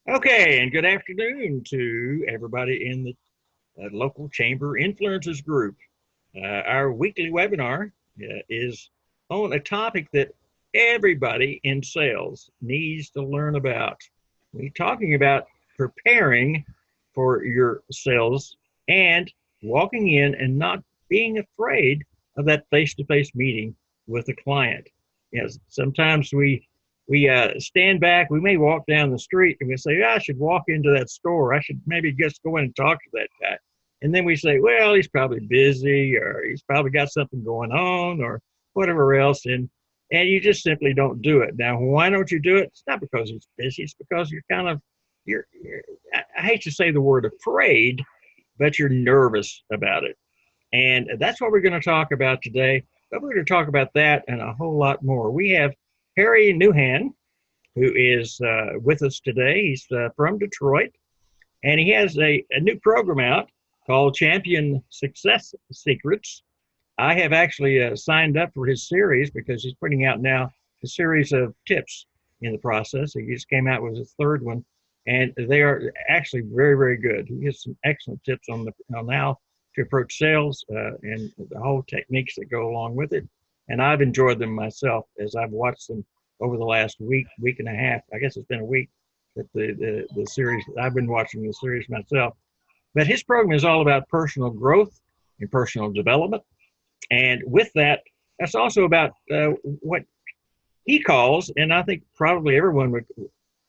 Okay, and good afternoon to everybody in the local chamber influencers group. Our weekly webinar is on a topic that everybody in sales needs to learn about. We're talking about preparing for your sales and walking in and not being afraid of that face-to-face meeting with a client. Yes, sometimes we stand back. We may walk down the street and we say, I should walk into that store. I should maybe just go in and talk to that guy. And then we say, well, he's probably busy, or he's probably got something going on, or whatever else. And you just simply don't do it. Now, why don't you do it? It's not because he's busy. It's because you're kind of, I hate to say the word afraid, but you're nervous about it. And that's what we're going to talk about today. But we're going to talk about that and a whole lot more. We have Harry Nouhan, who is with us today. He's from Detroit, and he has a new program out called Champion Success Secrets. I have actually signed up for his series because he's putting out now a series of tips in the process. He just came out with his third one, and they are actually very, very good. He has some excellent tips on how to approach sales and the whole techniques that go along with it. And I've enjoyed them myself as I've watched them over the last week and a half. I guess it's been a week that the series, I've been watching the series myself. But his program is all about personal growth and personal development. And with that, that's also about what he calls, and I think probably everyone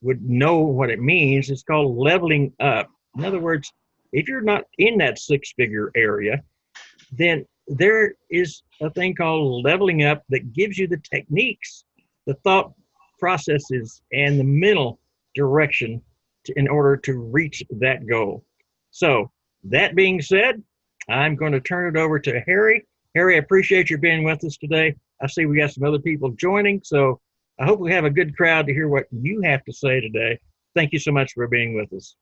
would know what it means. It's called leveling up. In other words, if you're not in that six-figure area, then there is a thing called leveling up that gives you the techniques, the thought processes, and the mental direction in order to reach that goal. So that being said, I'm going to turn it over to Harry. Harry, I appreciate you being with us today. I see we got some other people joining, so I hope we have a good crowd to hear what you have to say today. Thank you so much for being with us.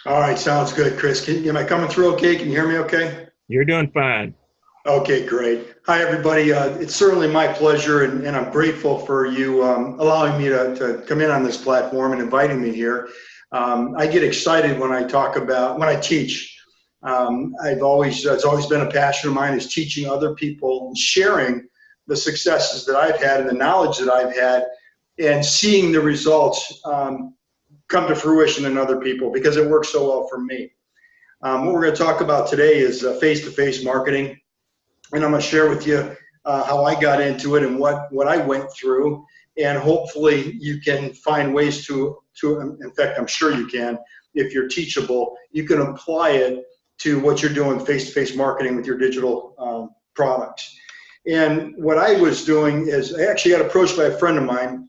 All right, sounds good, Chris. Am I coming through okay? Can you hear me okay? You're doing fine. Okay, great. Hi, everybody. It's certainly my pleasure, and I'm grateful for you allowing me to come in on this platform and inviting me here. I get excited when I teach. It's always been a passion of mine, is teaching other people and sharing the successes that I've had and the knowledge that I've had, and seeing the results come to fruition in other people, because it works so well for me. What we're going to talk about today is face-to-face marketing, and I'm going to share with you how I got into it and what I went through, and hopefully you can find ways to in fact, I'm sure you can, if you're teachable, you can apply it to what you're doing face-to-face marketing with your digital products. And what I was doing is, I actually got approached by a friend of mine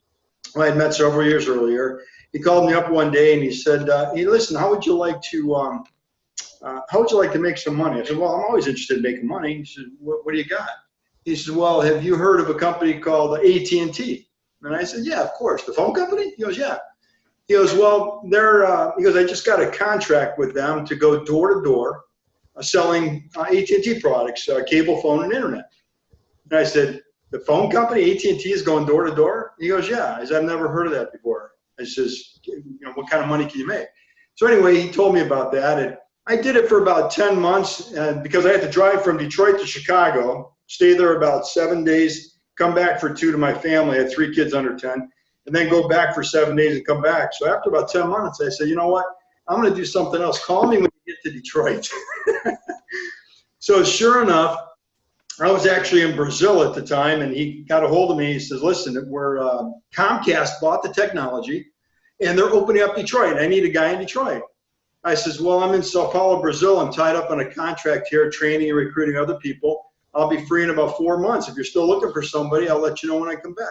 who I had met several years earlier. He called me up one day and he said, hey, listen, how would you like to make some money? I said, well, I'm always interested in making money. He said, what do you got? He said, well, have you heard of a company called AT&T? And I said, yeah, of course. The phone company? He goes, yeah. He goes, well, he goes, I just got a contract with them to go door to door selling AT&T products, cable, phone, and internet. And I said, the phone company, AT&T, is going door to door? He goes, yeah. I said, I've never heard of that before. I says, what kind of money can you make? So anyway, he told me about that, and I did it for about 10 months, and because I had to drive from Detroit to Chicago, stay there about 7 days, come back for 2 to my family. I had 3 kids under 10, and then go back for 7 days and come back. So after about 10 months, I said, you know what? I'm going to do something else. Call me when you get to Detroit. So sure enough, I was actually in Brazil at the time, and he got a hold of me. He says, listen, Comcast bought the technology, and they're opening up Detroit. I need a guy in Detroit. I says, well, I'm in Sao Paulo, Brazil. I'm tied up on a contract here, training and recruiting other people. I'll be free in about 4 months. If you're still looking for somebody, I'll let you know when I come back.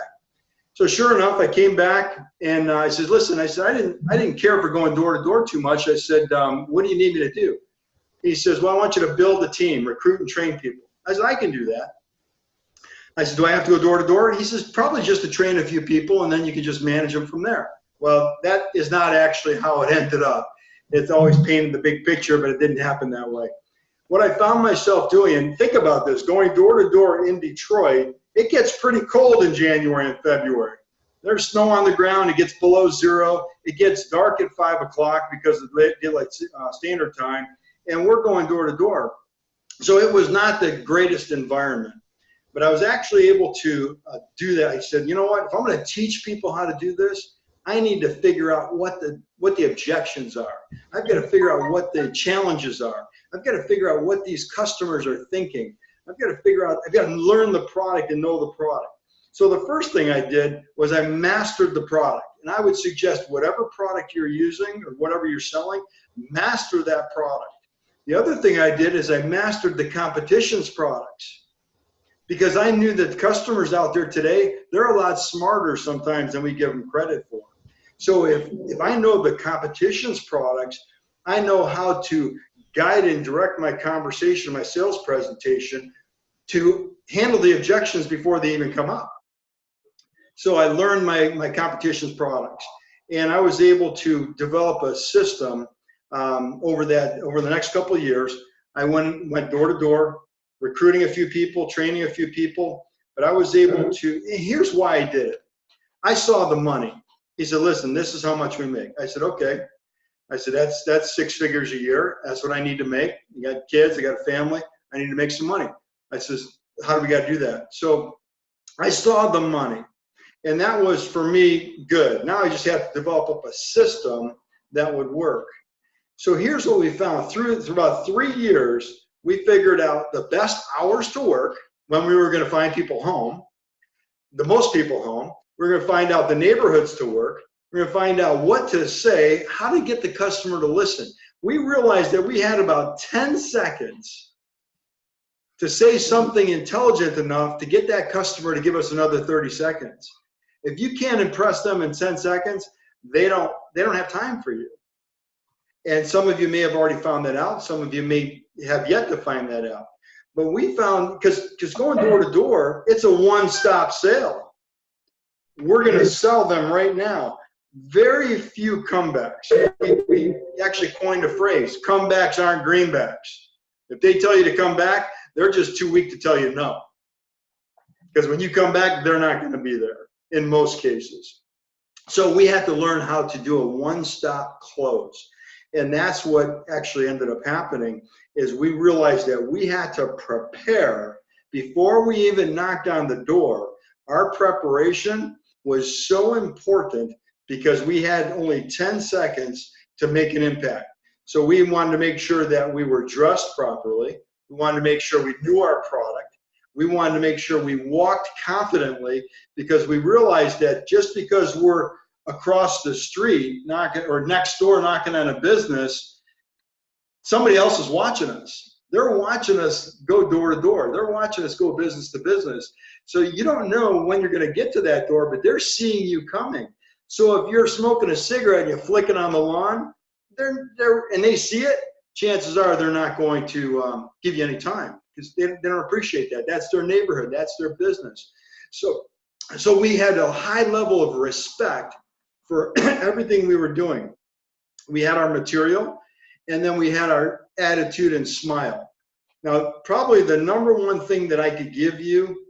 So sure enough, I came back, and I said, listen, I said, I didn't care for going door to door too much. I said, what do you need me to do? He says, well, I want you to build a team, recruit and train people. I said, I can do that. I said, do I have to go door to door? He says, probably just to train a few people, and then you can just manage them from there. Well, that is not actually how it ended up. It's always painted the big picture, but it didn't happen that way. What I found myself doing, and think about this, going door to door in Detroit, it gets pretty cold in January and February. There's snow on the ground. It gets below zero. It gets dark at 5 o'clock because of daylight standard time, and we're going door to door. So it was not the greatest environment, but I was actually able to do that. I said, you know what? If I'm going to teach people how to do this, I need to figure out what the objections are. I've got to figure out what the challenges are. I've got to figure out what these customers are thinking. I've got to learn the product and know the product. So the first thing I did was I mastered the product. And I would suggest whatever product you're using or whatever you're selling, master that product. The other thing I did is I mastered the competition's products, because I knew that customers out there today, they're a lot smarter sometimes than we give them credit for. So if I know the competition's products, I know how to guide and direct my conversation, my sales presentation, to handle the objections before they even come up. So I learned my competition's products, and I was able to develop a system over the next couple of years. I went door to door, recruiting a few people, training a few people, but I was able to, here's why I did it. I saw the money. He said, listen, this is how much we make. I said, okay. I said, that's 6 figures a year. That's what I need to make. I got kids, I got a family. I need to make some money. I says, how do we got to do that? So I saw the money, and that was for me good. Now I just have to develop up a system that would work. So here's what we found. Through about 3 years, we figured out the best hours to work, when we were going to find people home, the most people home. We're going to find out the neighborhoods to work. We're going to find out what to say, how to get the customer to listen. We realized that we had about 10 seconds to say something intelligent enough to get that customer to give us another 30 seconds. If you can't impress them in 10 seconds, they don't have time for you. And some of you may have already found that out. Some of you may have yet to find that out. But we found, because going door to door, it's a one-stop sale. We're going to sell them right now. Very few comebacks. We actually coined a phrase, comebacks aren't greenbacks. If they tell you to come back, they're just too weak to tell you no. Because when you come back, they're not going to be there in most cases. So we had to learn how to do a one-stop close. And that's what actually ended up happening, is we realized that we had to prepare before we even knocked on the door. Our preparation was so important because we had only 10 seconds to make an impact. So we wanted to make sure that we were dressed properly. We wanted to make sure we knew our product. We wanted to make sure we walked confidently, because we realized that just because we're across the street or next door knocking on a business, somebody else is watching us. They're watching us go door to door. They're watching us go business to business. So you don't know when you're going to get to that door, but they're seeing you coming. So if you're smoking a cigarette and you're flicking on the lawn, and they see it, chances are they're not going to give you any time, because they don't appreciate that. That's their neighborhood. That's their business. So we had a high level of respect for everything we were doing. We had our material, and then we had our attitude and smile. Now, probably the number one thing that I could give you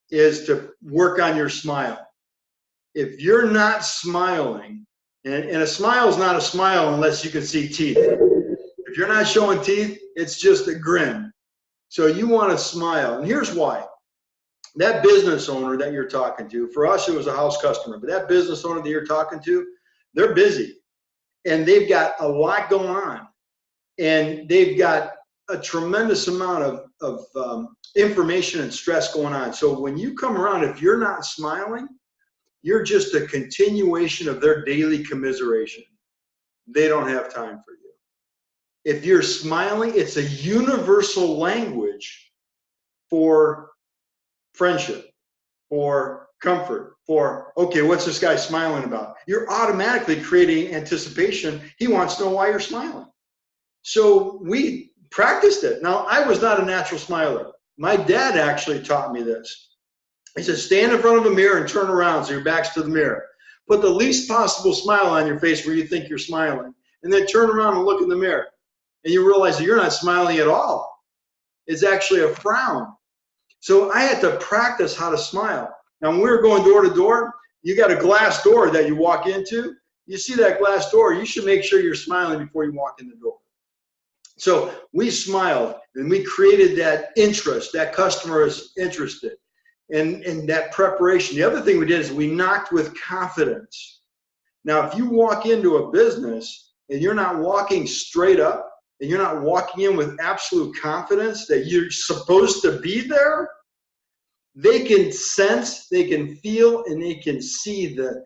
is to work on your smile. If you're not smiling, and a smile is not a smile unless you can see teeth. If you're not showing teeth, it's just a grin. So you want to smile, and here's why. That business owner that you're talking to, for us it was a house customer, but that business owner that you're talking to, they're busy, and they've got a lot going on, and they've got a tremendous amount of information and stress going on. So when you come around, if you're not smiling, you're just a continuation of their daily commiseration. They don't have time for you. If you're smiling, it's a universal language for friendship, for comfort, for, okay, what's this guy smiling about? You're automatically creating anticipation. He wants to know why you're smiling. So we practiced it. Now, I was not a natural smiler. My dad actually taught me this. He said, stand in front of a mirror and turn around so your back's to the mirror. Put the least possible smile on your face where you think you're smiling, and then turn around and look in the mirror. And you realize that you're not smiling at all. It's actually a frown. So I had to practice how to smile. Now, when we were going door to door, You got a glass door that you walk into. You see that glass door, you should make sure you're smiling before you walk in the door. So we smiled and we created that interest, that customer is interested in that preparation. The other thing we did is we knocked with confidence. Now, if you walk into a business and you're not walking straight up and you're not walking in with absolute confidence that you're supposed to be there, they can sense, they can feel, and they can see the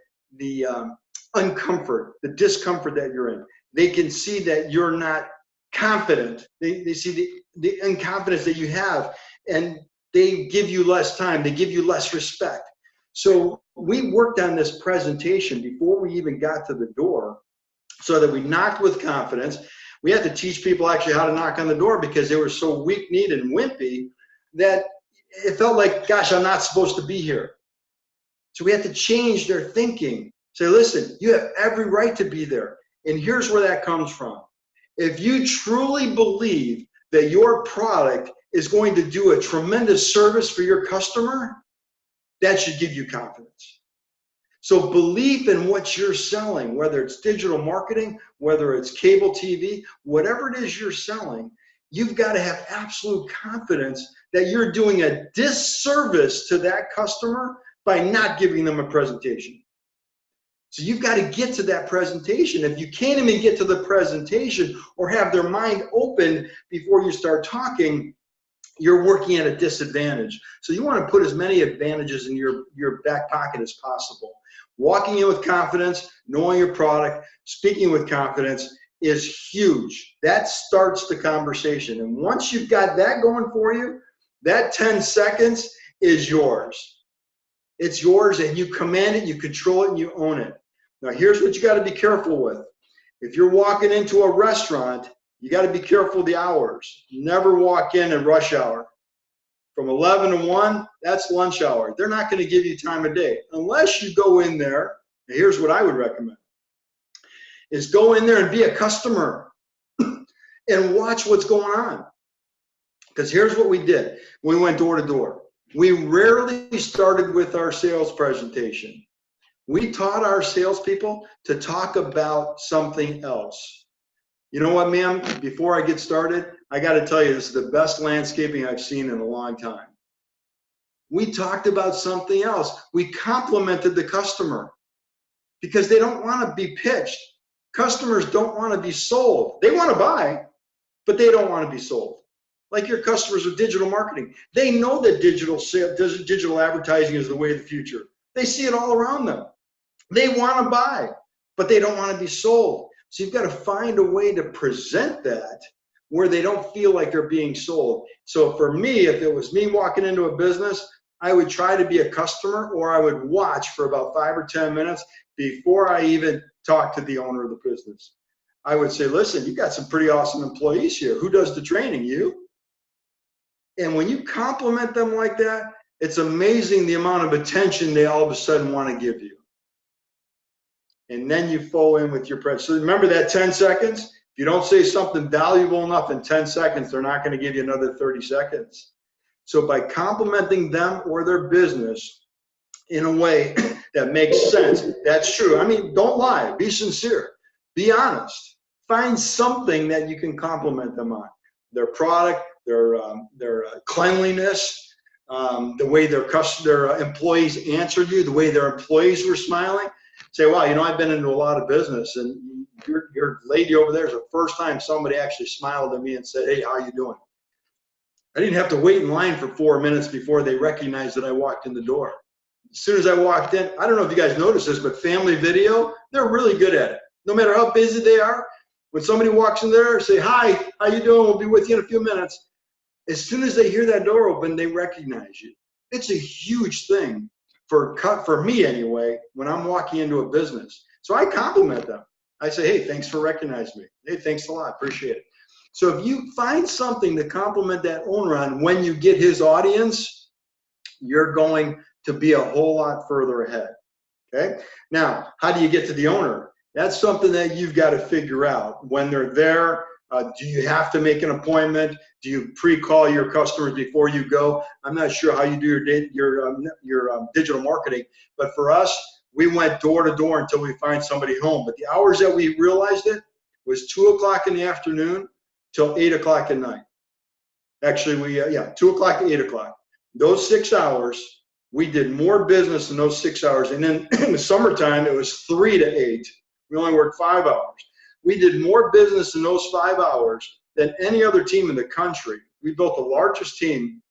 uncomfort, the discomfort that you're in. They can see that you're not confident. They see the inconfidence that you have, and they give you less time. They give you less respect. So we worked on this presentation before we even got to the door so that we knocked with confidence. We had to teach people actually how to knock on the door because they were so weak-kneed and wimpy that it felt like, gosh, I'm not supposed to be here. So we had to change their thinking. Say, listen, you have every right to be there. And here's where that comes from. If you truly believe that your product is going to do a tremendous service for your customer, that should give you confidence. So belief in what you're selling, whether it's digital marketing, whether it's cable TV, whatever it is you're selling, you've got to have absolute confidence that you're doing a disservice to that customer by not giving them a presentation. So you've got to get to that presentation. If you can't even get to the presentation or have their mind open before you start talking, you're working at a disadvantage. So you want to put as many advantages in your back pocket as possible. Walking in with confidence, knowing your product, speaking with confidence is huge. That starts the conversation. And once you've got that going for you, that 10 seconds is yours. It's yours, and you command it, you control it, and you own it. Now, here's what you got to be careful with. If you're walking into a restaurant, you got to be careful of the hours. Never walk in rush hour. From 11 to 1, that's lunch hour. They're not going to give you time of day. Unless you go in there, and here's what I would recommend, is go in there and be a customer and watch what's going on. Because here's what we did. We went door to door. We rarely started with our sales presentation. We taught our salespeople to talk about something else. You know what, ma'am? Before I get started, I got to tell you, this is the best landscaping I've seen in a long time. We talked about something else. We complimented the customer because they don't want to be pitched. Customers don't want to be sold. They want to buy, but they don't want to be sold. Like your customers with digital marketing. They know that digital advertising is the way of the future. They see it all around them. They want to buy, but they don't want to be sold. So you've got to find a way to present that where they don't feel like they're being sold. So for me, if it was me walking into a business, I would try to be a customer, or I would watch for about 5 or 10 minutes before I even talk to the owner of the business. I would say, listen, you've got some pretty awesome employees here. Who does the training? You? And when you compliment them like that, it's amazing the amount of attention they all of a sudden want to give you. And then you follow in with your presence. So remember that 10 seconds? If you don't say something valuable enough in 10 seconds, they're not going to give you another 30 seconds. So by complimenting them or their business in a way that makes sense, that's true. I mean, don't lie. Be sincere. Be honest. Find something that you can compliment them on. Their product, their cleanliness, the way their employees answered you, the way their employees were smiling. Say, wow, you know, I've been into a lot of business, and your lady over there is the first time somebody actually smiled at me and said, hey, how are you doing? I didn't have to wait in line for 4 minutes before they recognized that I walked in the door. As soon as I walked in, I don't know if you guys noticed this, but family video, they're really good at it. No matter how busy they are, when somebody walks in there, say, hi, how you doing? We'll be with you in a few minutes. As soon as they hear that door open, they recognize you. It's a huge thing for me anyway, when I'm walking into a business. So I compliment them. I say, hey, thanks for recognizing me. Hey, thanks a lot, appreciate it. So if you find something to compliment that owner on when you get his audience, you're going to be a whole lot further ahead, okay? Now, how do you get to the owner? That's something that you've got to figure out. When they're there, do you have to make an appointment? Do you pre-call your customers before you go? I'm not sure how you do your digital marketing, but for us, we went door to door until we find somebody home. But the hours that we realized it was 2 o'clock in the afternoon till 8 o'clock at night. Actually, 2 o'clock to 8 o'clock. Those 6 hours, we did more business in those 6 hours. And then in the summertime, it was 3 to 8. We only worked 5 hours. We did more business in those 5 hours than any other team in the country. We built the largest team.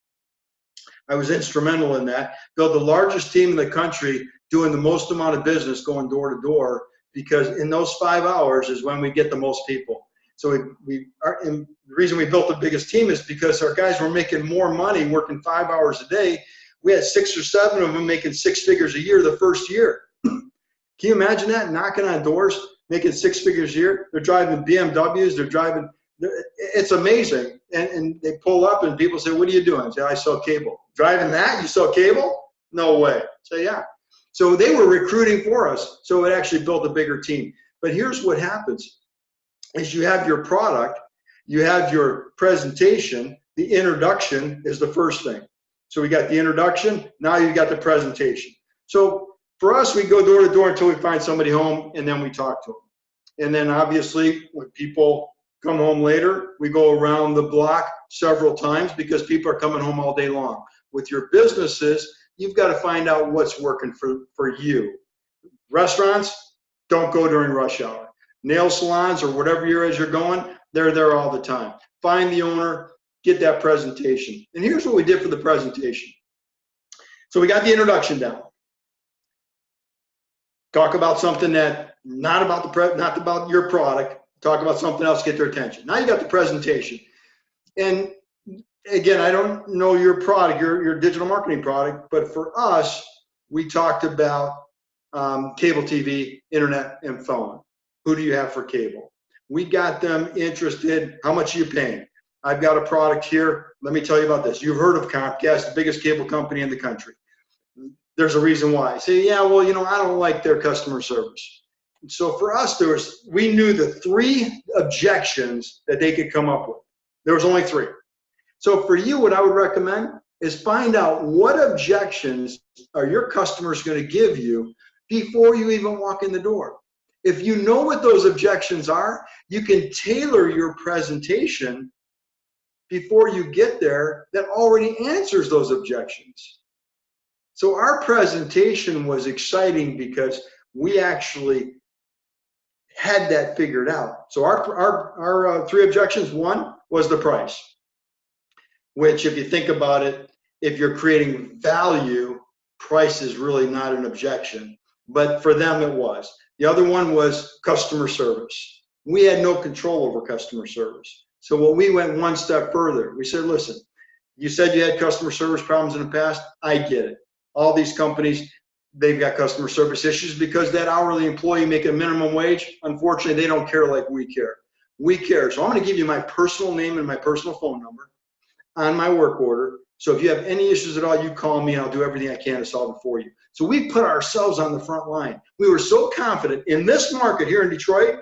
I was instrumental in that. Built the largest team in the country, doing the most amount of business going door to door, because in those 5 hours is when we get the most people. So and the reason we built the biggest team is because our guys were making more money working 5 hours a day. We had 6 or 7 of them making 6 figures a year the first year. Can you imagine that? Knocking on doors, making 6 figures a year. They're driving BMWs. It's amazing. And they pull up and people say, what are you doing? I say, I sell cable. Driving that? You sell cable? No way. I say, yeah. So they were recruiting for us. So it actually built a bigger team. But here's what happens is you have your product, you have your presentation. The introduction is the first thing. So we got the introduction. Now you got the presentation. So for us, we go door to door until we find somebody home, and then we talk to them. And then obviously when people come home later, we go around the block several times because people are coming home all day long. With your businesses, you've got to find out what's working for you. Restaurants, don't go during rush hour. Nail salons or whatever as you're going, they're there all the time. Find the owner, get that presentation. And here's what we did for the presentation. So we got the introduction down. Talk about something that not about your product. Talk about something else, get their attention. Now you got the presentation. And again, I don't know your product, your digital marketing product, but for us, we talked about cable TV, internet, and phone. Who do you have for cable? We got them interested. How much are you paying? I've got a product here. Let me tell you about this. You've heard of Comcast, the biggest cable company in the country. There's a reason why. Say, yeah, well, I don't like their customer service. So for us, we knew the 3 objections that they could come up with. There was only 3. So for you, what I would recommend is find out what objections are your customers going to give you before you even walk in the door. If you know what those objections are, you can tailor your presentation before you get there that already answers those objections. So our presentation was exciting because we actually had that figured out. So our 3 objections, 1 was the price, which if you think about it, if you're creating value, price is really not an objection, but for them it was. The other one was customer service. We had no control over customer service. So when we went one step further, we said, listen, you said you had customer service problems in the past. I get it. All these companies, they've got customer service issues because that hourly employee making minimum wage, unfortunately, they don't care like we care. We care. So I'm going to give you my personal name and my personal phone number on my work order. So if you have any issues at all, you call me and I'll do everything I can to solve it for you. So we put ourselves on the front line. We were so confident in this market here in Detroit,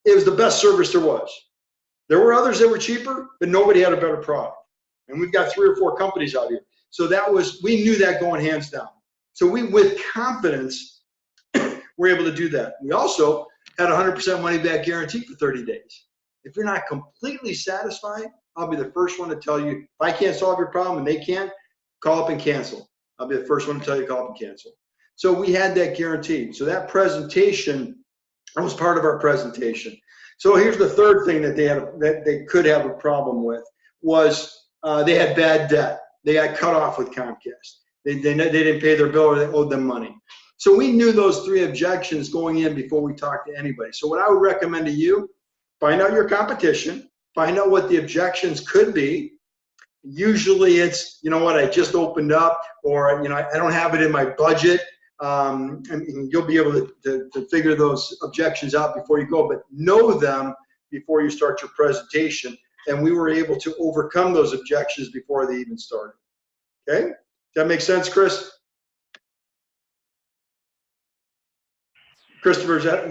it was the best service there was. There were others that were cheaper, but nobody had a better product. And we've got 3 or 4 companies out here. So we knew that going hands down. So we, with confidence, were able to do that. We also had a 100% money back guarantee for 30 days. If you're not completely satisfied, I'll be the first one to tell you, if I can't solve your problem and they can't, call up and cancel. I'll be the first one to tell you, call up and cancel. So we had that guarantee. So that presentation, that was part of our presentation. So here's the third thing that they could have a problem with was they had bad debt. They got cut off with Comcast. They didn't pay their bill or they owed them money. So we knew those 3 objections going in before we talked to anybody. So what I would recommend to you, find out your competition, find out what the objections could be. Usually it's, you know what, I just opened up, or, I don't have it in my budget. And you'll be able to figure those objections out before you go, but know them before you start your presentation. And we were able to overcome those objections before they even started. Okay? Does that make sense, Chris? Christopher, is that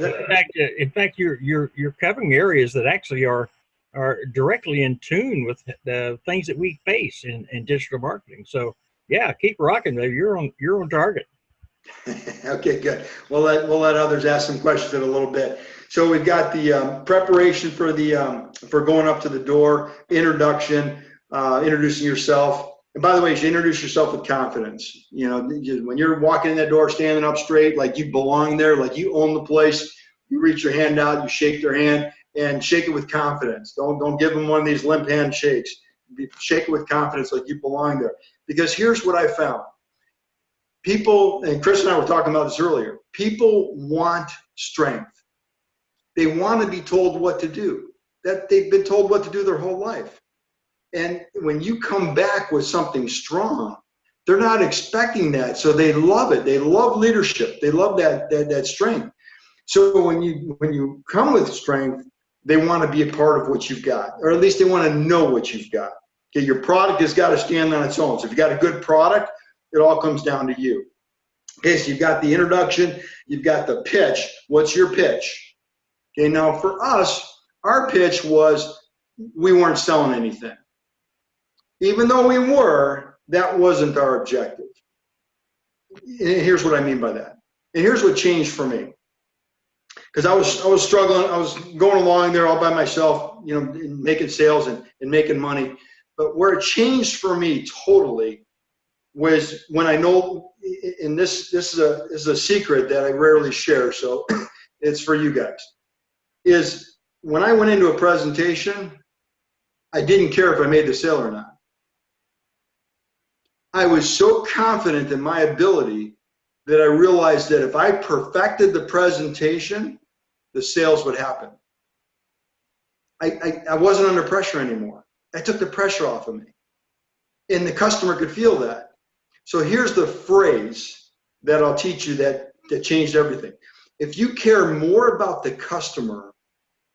in fact, you're covering areas that actually are directly in tune with the things that we face in digital marketing. So yeah, keep rocking, baby. You're on target. Okay, good. We'll let others ask some questions in a little bit. So we've got the preparation for the for going up to the door, introduction, introducing yourself. And by the way, you should introduce yourself with confidence. You know, when you're walking in that door, standing up straight, like you belong there, like you own the place. You reach your hand out, you shake their hand, and shake it with confidence. Don't give them one of these limp handshakes. Shake it with confidence, like you belong there. Because here's what I found. People, and Chris and I were talking about this earlier, people want strength. They want to be told what to do. That they've been told what to do their whole life. And when you come back with something strong, they're not expecting that. So they love it. They love leadership. They love that strength. So when you come with strength, they want to be a part of what you've got, or at least they want to know what you've got. Okay, your product has got to stand on its own. So if you've got a good product, it all comes down to you. Okay, so you've got the introduction, you've got the pitch. What's your pitch? Okay, now for us, our pitch was we weren't selling anything. Even though we were, that wasn't our objective. And here's what I mean by that. And here's what changed for me. Because I was struggling, I was going along there all by myself, you know, making sales and making money. But where it changed for me totally was when I know, and this is a secret that I rarely share, so it's for you guys, is when I went into a presentation, I didn't care if I made the sale or not. I was so confident in my ability that I realized that if I perfected the presentation, the sales would happen. I wasn't under pressure anymore. I took the pressure off of me. And the customer could feel that. So here's the phrase that I'll teach you that changed everything. If you care more about the customer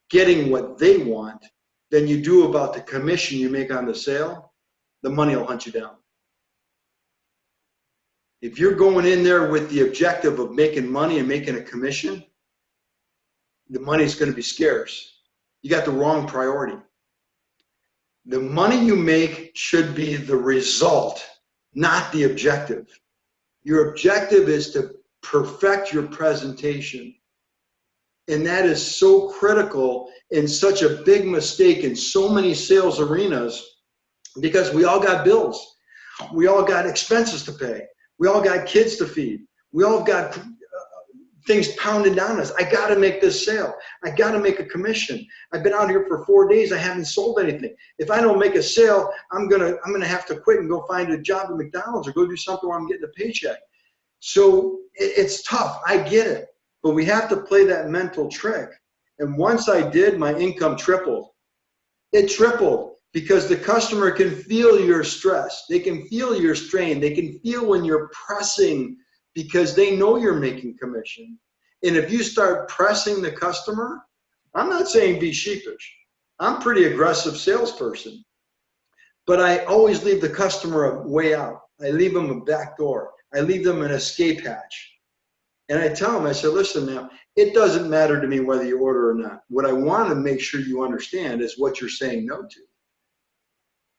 getting what they want than you do about the commission you make on the sale, the money will hunt you down. If you're going in there with the objective of making money and making a commission, the money's going to be scarce. You got the wrong priority. The money you make should be the result, not the objective. Your objective is to perfect your presentation. And that is so critical and such a big mistake in so many sales arenas, because we all got bills. We all got expenses to pay. We all got kids to feed. We all got things pounded down us. I got to make this sale. I got to make a commission. I've been out here for 4 days. I haven't sold anything. If I don't make a sale, I'm gonna have to quit and go find a job at McDonald's or go do something where I'm getting a paycheck. So it's tough. I get it, but we have to play that mental trick. And once I did, my income tripled. It tripled. Because the customer can feel your stress. They can feel your strain. They can feel when you're pressing because they know you're making commission. And if you start pressing the customer, I'm not saying be sheepish. I'm a pretty aggressive salesperson. But I always leave the customer a way out. I leave them a back door. I leave them an escape hatch. And I tell them, I say, listen now, it doesn't matter to me whether you order or not. What I want to make sure you understand is what you're saying no to.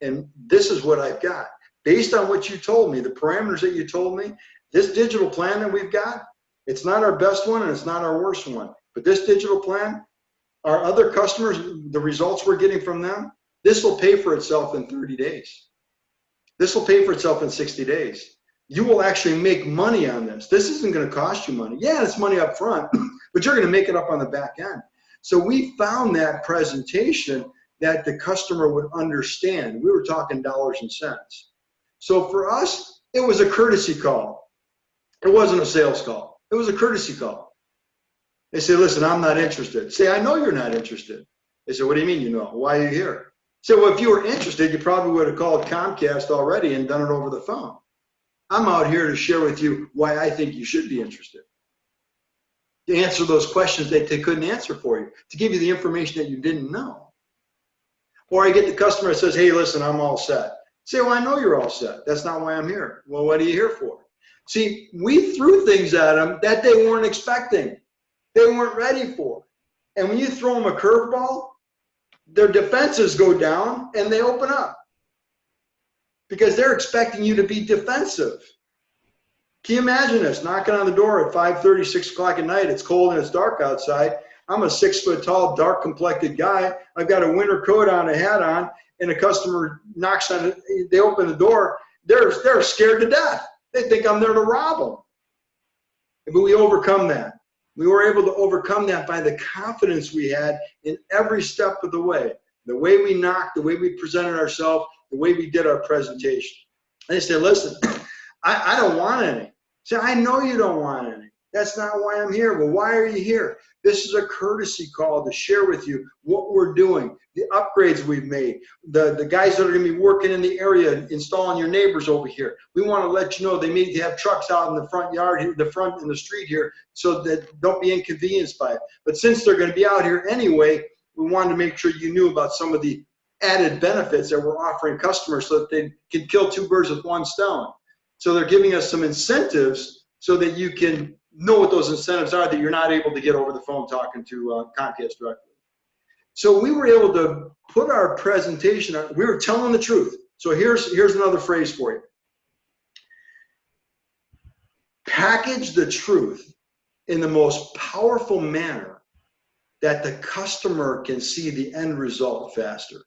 And this is what I've got. Based on what you told me, the parameters that you told me, this digital plan that we've got, it's not our best one and it's not our worst one. But this digital plan, our other customers, the results we're getting from them, this will pay for itself in 30 days. This will pay for itself in 60 days. You will actually make money on this. This isn't going to cost you money. Yeah, it's money up front, but you're going to make it up on the back end. So we found that presentation that the customer would understand. We were talking dollars and cents. So for us, it was a courtesy call. It wasn't a sales call. It was a courtesy call. They say, listen, I'm not interested. Say, I know you're not interested. They say, what do you mean you know? Why are you here? Say, well, if you were interested, you probably would have called Comcast already and done it over the phone. I'm out here to share with you why I think you should be interested. To answer those questions that they couldn't answer for you. To give you the information that you didn't know. Or I get the customer that says, hey, listen, I'm all set. Say, well, I know you're all set. That's not why I'm here. Well, what are you here for? See, we threw things at them that they weren't expecting. They weren't ready for. And when you throw them a curveball, their defenses go down and they open up. Because they're expecting you to be defensive. Can you imagine this? Knocking on the door at 5:30, 6 o'clock at night. It's cold and it's dark outside. I'm a 6 foot tall, dark complected guy. I've got a winter coat on, a hat on, and a customer knocks on it. They open the door. They're scared to death. They think I'm there to rob them. But we overcome that. We were able to overcome that by the confidence we had in every step of the way we knocked, the way we presented ourselves, the way we did our presentation. And they said, listen, I don't want any. I said, I know you don't want any. That's not why I'm here. Well, why are you here? This is a courtesy call to share with you what we're doing, the upgrades we've made, the guys that are going to be working in the area, installing your neighbors over here. We want to let you know they need to have trucks out in the front yard here, the front in the street here, so that don't be inconvenienced by it. But since they're going to be out here anyway, we wanted to make sure you knew about some of the added benefits that we're offering customers so that they can kill two birds with one stone. So they're giving us some incentives so that you can know what those incentives are that you're not able to get over the phone talking to Comcast directly. So we were able to put our presentation, we were telling the truth. So here's another phrase for you. Package the truth in the most powerful manner that the customer can see the end result faster.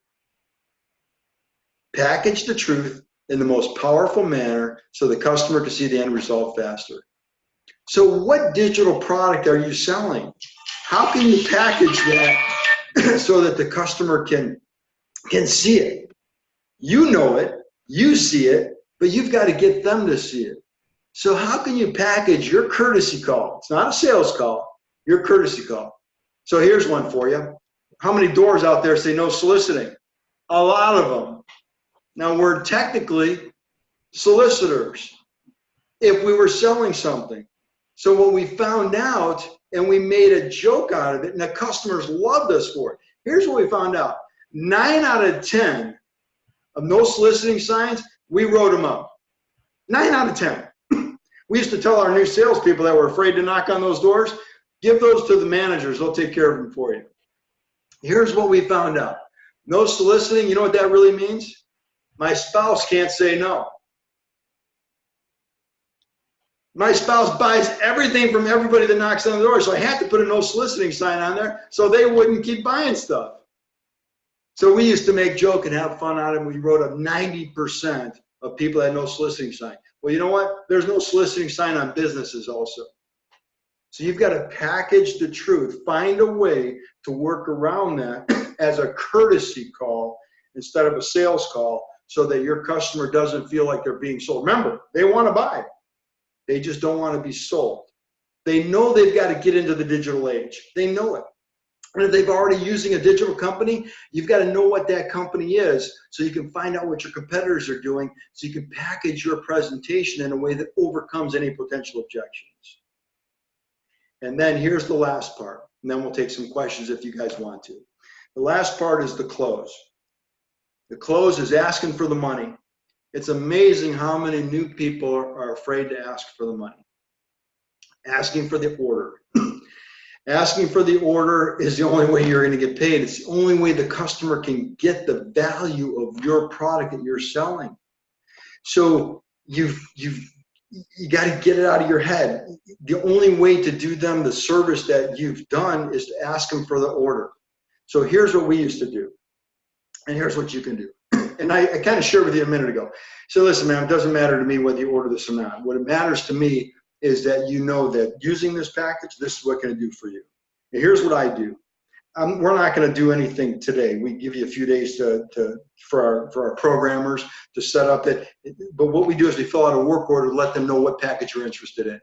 Package the truth in the most powerful manner so the customer can see the end result faster. So what digital product are you selling? How can you package that so that the customer can see it? You know it, you see it, but you've got to get them to see it. So how can you package your courtesy call? It's not a sales call, your courtesy call. So here's one for you. How many doors out there say no soliciting? A lot of them. Now we're technically solicitors if we were selling something. So when we found out and we made a joke out of it and the customers loved us for it, here's what we found out. 9 out of 10 of no soliciting signs, we wrote them up. 9 out of 10. We used to tell our new salespeople that were afraid to knock on those doors, give those to the managers, they'll take care of them for you. Here's what we found out. No soliciting, you know what that really means? My spouse can't say no. My spouse buys everything from everybody that knocks on the door, so I had to put a no soliciting sign on there so they wouldn't keep buying stuff. So we used to make joke and have fun out of it. We wrote up 90% of people that had no soliciting sign. Well, you know what? There's no soliciting sign on businesses also. So you've got to package the truth, find a way to work around that as a courtesy call instead of a sales call so that your customer doesn't feel like they're being sold. Remember, they want to buy. They just don't want to be sold. They know they've got to get into the digital age. They know it. And if they've already using a digital company, you've got to know what that company is so you can find out what your competitors are doing so you can package your presentation in a way that overcomes any potential objections. And then here's the last part, and then we'll take some questions if you guys want to. The last part is the close. The close is asking for the money. It's amazing how many new people are afraid to ask for the money. Asking for the order. Asking for the order is the only way you're going to get paid. It's the only way the customer can get the value of your product that you're selling. So you got to get it out of your head. The only way to do them the service that you've done is to ask them for the order. So here's what we used to do, and here's what you can do. And I kind of shared with you a minute ago. So listen, man, it doesn't matter to me whether you order this or not. What it matters to me is that you know that using this package, this is what can I do for you. And here's what I do. We're not going to do anything today. We give you a few days for our programmers to set up it. But what we do is we fill out a work order to let them know what package you're interested in.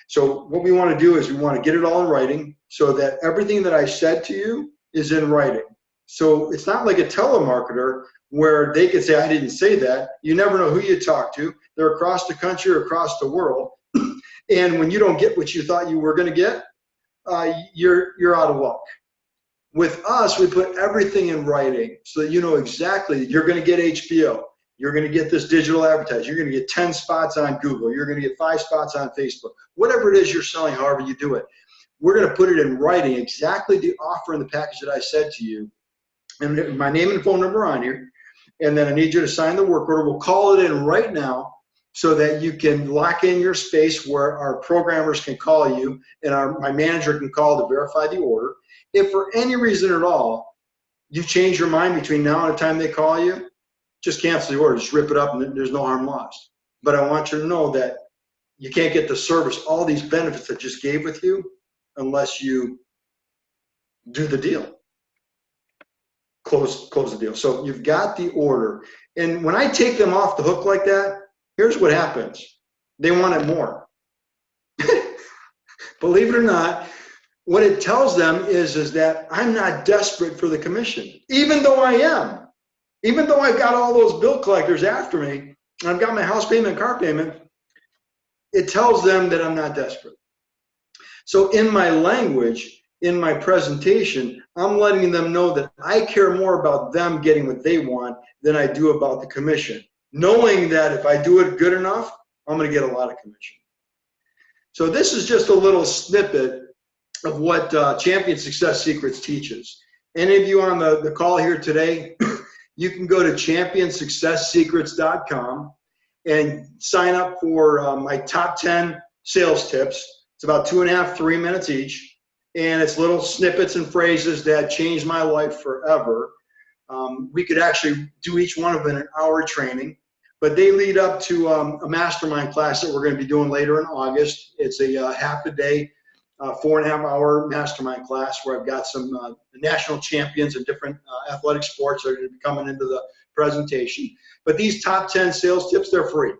So what we want to do is we want to get it all in writing so that everything that I said to you is in writing. So it's not like a telemarketer where they could say, I didn't say that. You never know who you talk to. They're across the country or across the world. And when you don't get what you thought you were going to get, you're out of luck. With us, we put everything in writing so that you know exactly you're going to get HBO. You're going to get this digital advertising. You're going to get 10 spots on Google. You're going to get 5 spots on Facebook. Whatever it is you're selling, however you do it. We're going to put it in writing, exactly the offer and the package that I said to you. And my name and phone number on here. And then I need you to sign the work order. We'll call it in right now. so that you can lock in your space where our programmers can call you and my manager can call to verify the order. If for any reason at all you change your mind between now and the time they call you, just cancel the order, just rip it up, and there's no harm lost. But I want you to know that you can't get the service, all these benefits I just gave with you, unless you do the deal. Close the deal. So you've got the order. And when I take them off the hook like that, here's what happens. They want it more. Believe it or not, what it tells them is that I'm not desperate for the commission, even though I am. Even though I've got all those bill collectors after me, and I've got my house payment, car payment, it tells them that I'm not desperate. So in my language, in my presentation, I'm letting them know that I care more about them getting what they want than I do about the commission, knowing that if I do it good enough, I'm going to get a lot of commission. So this is just a little snippet of what Champion Success Secrets teaches. Any of you on the call here today, you can go to championsuccesssecrets.com and sign up for my top 10 sales tips. It's about 2.5, 3 minutes each. And it's little snippets and phrases that changed my life forever. We could actually do each one of them in an hour training, but they lead up to a mastermind class that we're going to be doing later in August. It's a half a day, 4.5-hour mastermind class where I've got some national champions in different athletic sports that are going to be coming into the presentation. But these top 10 sales tips, they're free.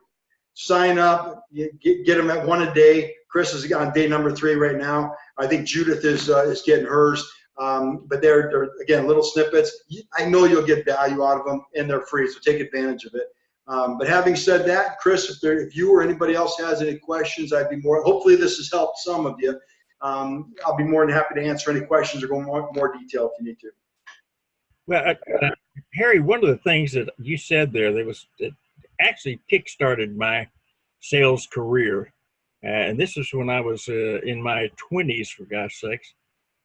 Sign up, you get them at one a day. Chris is on day number 3 right now. I think Judith is getting hers. But they're, again, little snippets. I know you'll get value out of them, and they're free, so take advantage of it. But having said that, Chris, if you or anybody else has any questions, hopefully this has helped some of you. I'll be more than happy to answer any questions or go more detail if you need to. Well, Harry, one of the things that you said there that actually kick-started my sales career, and this is when I was in my 20s, for gosh sakes.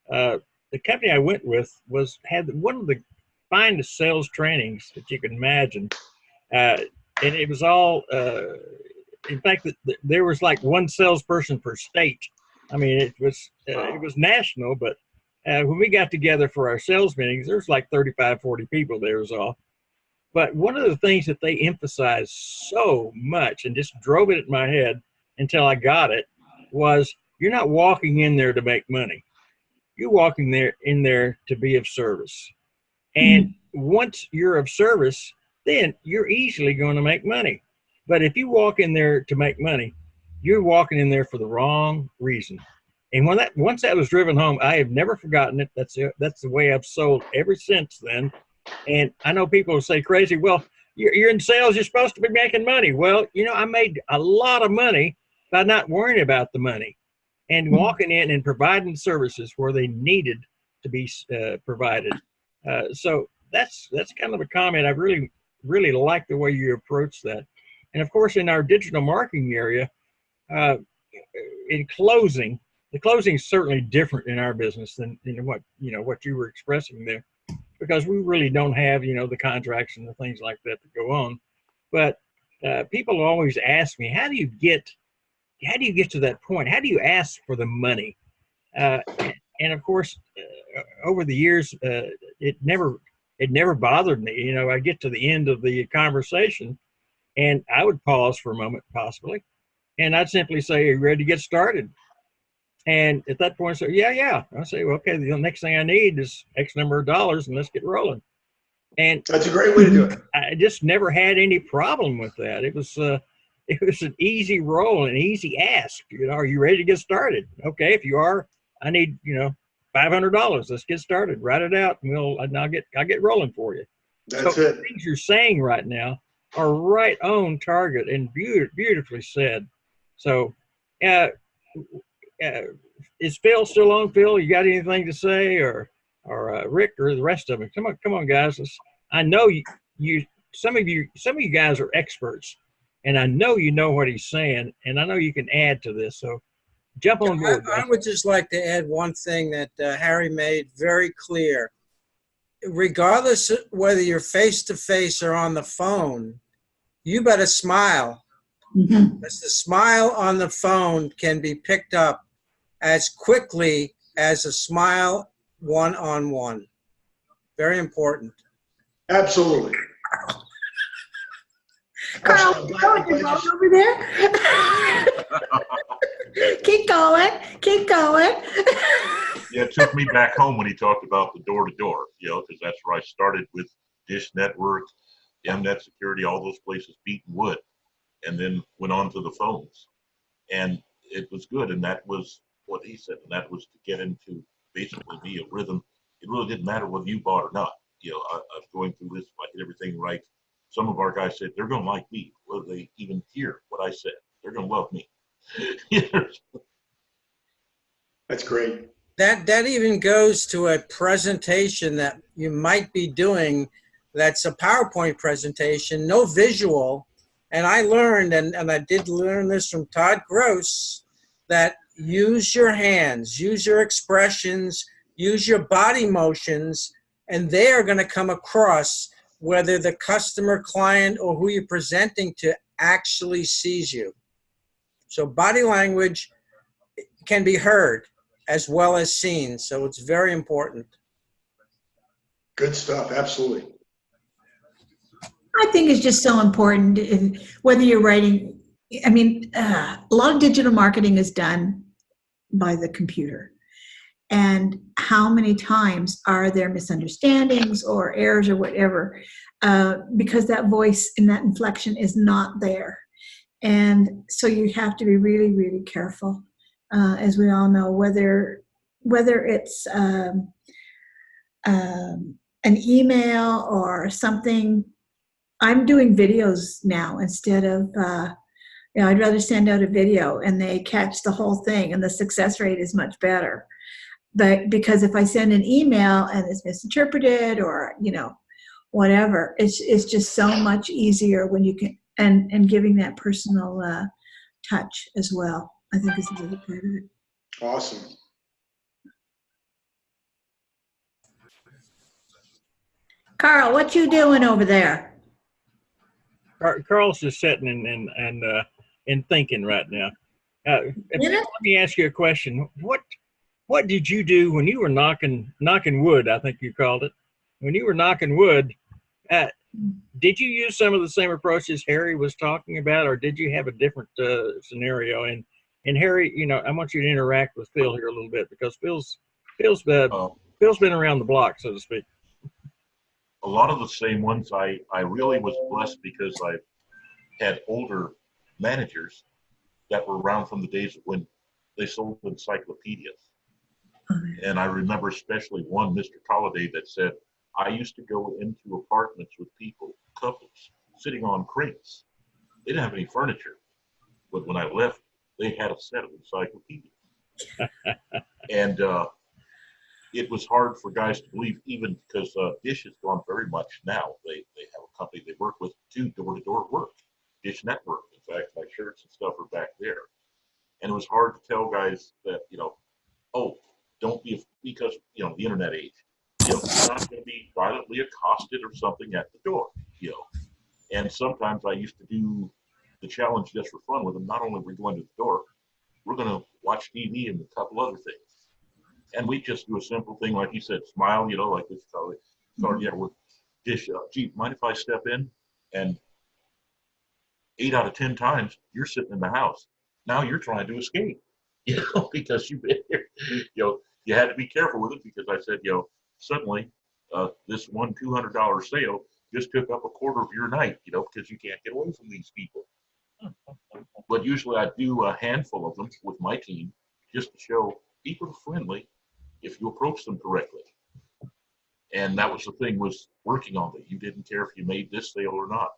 The company I went with had one of the finest sales trainings that you can imagine, and it was all. In fact, there was like one salesperson per state. I mean, it was national, but when we got together for our sales meetings, there was like 35, 40 people there was all. But one of the things that they emphasized so much and just drove it in my head until I got it was, you're not walking in there to make money. You're walking in there to be of service. And once you're of service, then you're easily going to make money. But if you walk in there to make money, you're walking in there for the wrong reason. And once that was driven home, I have never forgotten it. That's the way I've sold ever since then. And I know people will say crazy, well, you're in sales, you're supposed to be making money. Well, I made a lot of money by not worrying about the money and walking in and providing services where they needed to be provided. So that's kind of a comment. I really, really like the way you approach that. And of course, in our digital marketing area, in closing, the closing is certainly different in our business than what you were expressing there, because we really don't have, the contracts and the things like that go on. But people always ask me, how do you get to that point? How do you ask for the money? And of course, over the years, it never bothered me. I get to the end of the conversation, and I would pause for a moment, possibly, and I'd simply say, "Are you ready to get started?" And at that point, I say, yeah. I say, well, okay, the next thing I need is X number of dollars, and let's get rolling. And that's a great way to do it. I just never had any problem with that. It was an easy roll, an easy ask. Are you ready to get started? Okay, if you are, I need $500. Let's get started. Write it out, and I'll get rolling for you. That's so it. The things you're saying right now are right on target and beautifully said. So, is Phil still on? Phil, you got anything to say, or Rick, or the rest of them? Come on, guys. I know you. Some of you guys are experts, and I know you know what he's saying, and I know you can add to this. So, jump on board. I would just like to add one thing that Harry made very clear. Regardless of whether you're face to face or on the phone, you better smile, Mhm. Because the smile on the phone can be picked up as quickly as a smile one-on-one. Very important. Absolutely. Carl, I'm keep glad- going. You're going over there. Keep going. Keep going. Yeah, it took me back home when he talked about the door-to-door, because that's where I started with Dish Network, Mnet Security, all those places, beating wood, and then went on to the phones. And it was good, and that was what he said, and that was to get into basically be a rhythm. It really didn't matter whether you bought or not. I was going through this, if I did everything right. Some of our guys said, they're going to like me, whether they even hear what I said. They're going to love me. That's great. That even goes to a presentation that you might be doing that's a PowerPoint presentation, no visual. And I learned, and I did learn this from Todd Gross, that use your hands, use your expressions, use your body motions, and they are going to come across whether the customer, client, or who you're presenting to actually sees you. So body language can be heard as well as seen. So it's very important. Good stuff. Absolutely. I think it's just so important whether you're writing. I mean, a lot of digital marketing is done by the computer. And how many times are there misunderstandings or errors or whatever because that voice and that inflection is not there. And so you have to be really, really careful, as we all know, whether it's an email or something. I'm doing videos now instead of, I'd rather send out a video and they catch the whole thing, and the success rate is much better. But because if I send an email and it's misinterpreted or, whatever, it's just so much easier when you can, and giving that personal touch as well, I think is the other part of it. Awesome. Carl, what you doing over there? Carl's just sitting and thinking right now. Let me ask you a question. What did you do when you were knocking wood? I think you called it. When you were knocking wood, did you use some of the same approaches Harry was talking about, or did you have a different scenario? And Harry, I want you to interact with Phil here a little bit, because Phil's been around the block, so to speak. A lot of the same ones. I really was blessed because I had older managers that were around from the days when they sold encyclopedias. And I remember especially one, Mr. Colliday, that said, I used to go into apartments with people, couples, sitting on crates. They didn't have any furniture. But when I left, they had a set of encyclopedias. And it was hard for guys to believe, even because Dish has gone very much now. They have a company they work with to door-to-door work, Dish Network. In fact, my shirts and stuff are back there. And it was hard to tell guys that, oh, don't be, because, the internet age, you're not going to be violently accosted or something at the door, And sometimes I used to do the challenge just for fun with them. Not only we're going to the door, we're going to watch TV and a couple other things. And we just do a simple thing, like you said, smile, like this. We're Dish, gee, mind if I step in? And 8 out of 10 times, you're sitting in the house. Now you're trying to escape, because you've been here. You had to be careful with it, because I said, suddenly this one $200 sale just took up a quarter of your night, because you can't get away from these people. But usually I do a handful of them with my team, just to show people are friendly if you approach them correctly. And that was the thing, was working on that. You didn't care if you made this sale or not,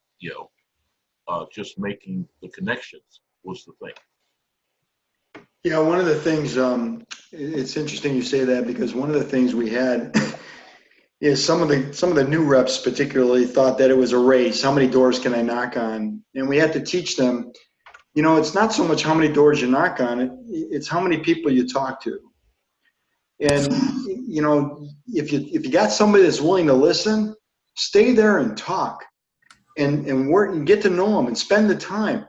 just making the connections was the thing. Yeah, one of the things, it's interesting you say that, because one of the things we had is some of the new reps particularly thought that it was a race. How many doors can I knock on? And we had to teach them, it's not so much how many doors you knock on, it's how many people you talk to. And, if you got somebody that's willing to listen, stay there and talk and work and get to know them and spend the time.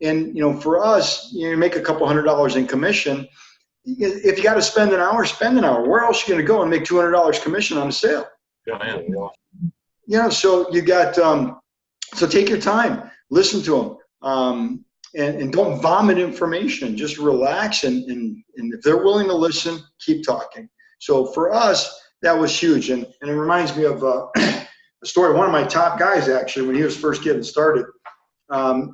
And, for us, you make a couple $100 in commission. If you got to spend an hour, spend an hour. Where else are you going to go and make $200 commission on a sale? Yeah. So you got, so take your time, listen to them, and don't vomit information. Just relax, and if they're willing to listen, keep talking. So for us, that was huge. And it reminds me of a story. One of my top guys, actually, when he was first getting started,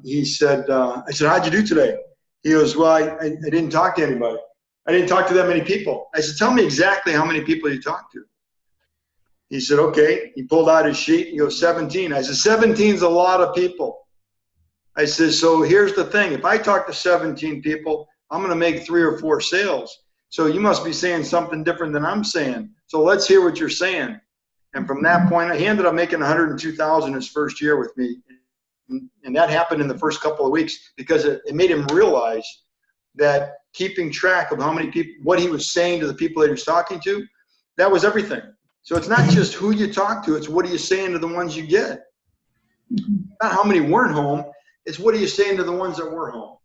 he said, I said, how'd you do today? He goes, well, I didn't talk to anybody. I didn't talk to that many people. I said, tell me exactly how many people you talked to. He said, okay. He pulled out his sheet. He goes, 17. I said, 17 is a lot of people. I said, so here's the thing. If I talk to 17 people, I'm going to make 3 or 4 sales. So you must be saying something different than I'm saying. So let's hear what you're saying. And from that point, he ended up making $102,000 his first year with me. And that happened in the first couple of weeks because it made him realize that keeping track of how many people, what he was saying to the people that he was talking to, that was everything. So it's not just who you talk to, it's what are you saying to the ones you get. Not how many weren't home, it's what are you saying to the ones that were home.